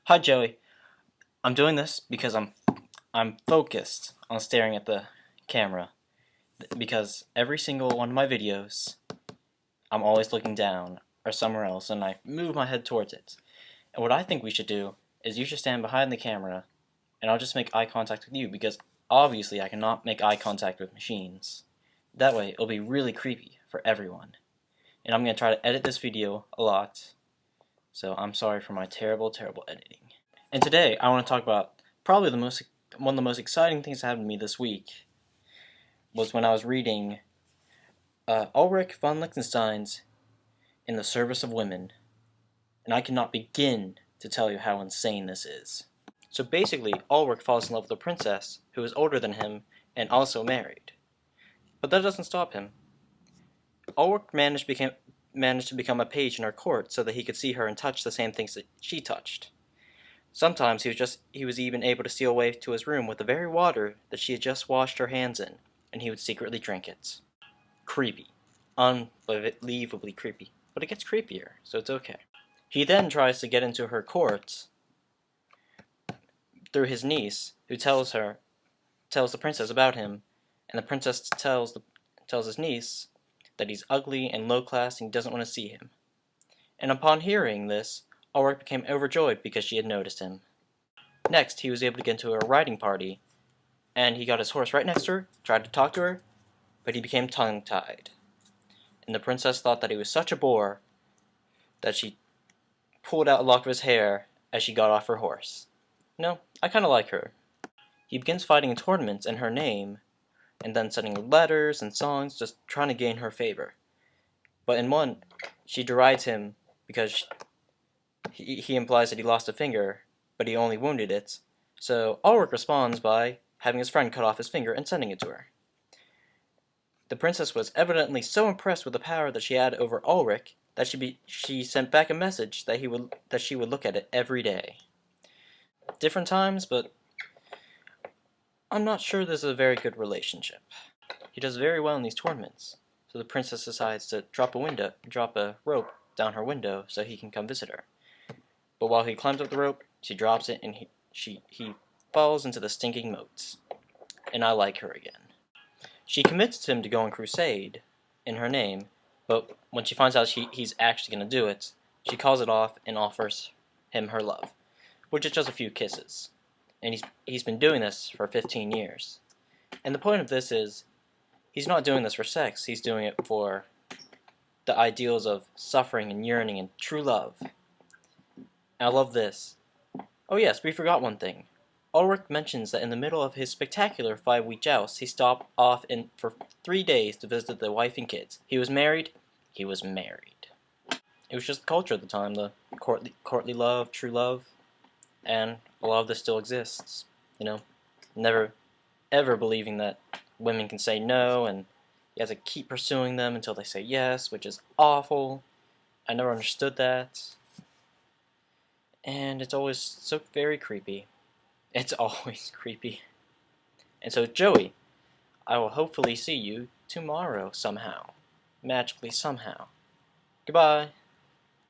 Hi Joey. I'm doing this because I'm focused on staring at the camera because every single one of my videos I'm always looking down or somewhere else and I move my head towards it. And what I think we should do is you should stand behind the camera and I'll just make eye contact with you because obviously I cannot make eye contact with machines. That way it'll be really creepy for everyone. And I'm going to try to edit this video a lot. So I'm sorry for my terrible editing. And today I want to talk about probably one of the most exciting things that happened to me this week was when I was reading Ulrich von Lichtenstein's In the Service of Women, and I cannot begin to tell you how insane this is. So basically, Ulrich falls in love with a princess who is older than him and also married. But that doesn't stop him. Ulrich managed to become a page in her court so that he could see her and touch the same things that she touched. Sometimes he was even able to steal away to his room with the very water that she had just washed her hands in, and he would secretly drink it. Creepy. Unbelievably creepy. But it gets creepier, so it's okay. He then tries to get into her court through his niece, who tells the princess about him, and the princess tells his niece that he's ugly and low class and he doesn't want to see him. And upon hearing this, Ulrich became overjoyed because she had noticed him. Next, he was able to get into a riding party, and he got his horse right next to her, tried to talk to her, but he became tongue-tied. And the princess thought that he was such a bore that she pulled out a lock of his hair as she got off her horse. No, I kind of like her. He begins fighting in tournaments in her name, and then sending letters and songs just trying to gain her favor. But in one, she derides him because he implies that he lost a finger, but he only wounded it. So Ulrich responds by having his friend cut off his finger and sending it to her. The princess was evidently so impressed with the power that she had over Ulrich that she sent back a message that she would look at it every day. Different times, but I'm not sure this is a very good relationship. He does very well in these tournaments, so the princess decides to drop a rope down her window so he can come visit her. But while he climbs up the rope, she drops it and he falls into the stinking moat. And I like her again. She commits him to go on crusade in her name, but when she finds out he's actually going to do it, she calls it off and offers him her love, which is just a few kisses. And he's been doing this for 15 years. And the point of this is, he's not doing this for sex, he's doing it for the ideals of suffering and yearning and true love. I love this. Oh yes, we forgot one thing. Ulrich mentions that in the middle of his spectacular 5-week joust, he stopped off for 3 days to visit the wife and kids. He was married. He was married. It was just the culture at the time, the courtly love, true love, and a lot of this still exists. You know, never ever believing that women can say no, and you have to keep pursuing them until they say yes, which is awful. I never understood that. And it's always so very creepy. It's always creepy. And so, Joey, I will hopefully see you tomorrow somehow. Magically somehow. Goodbye.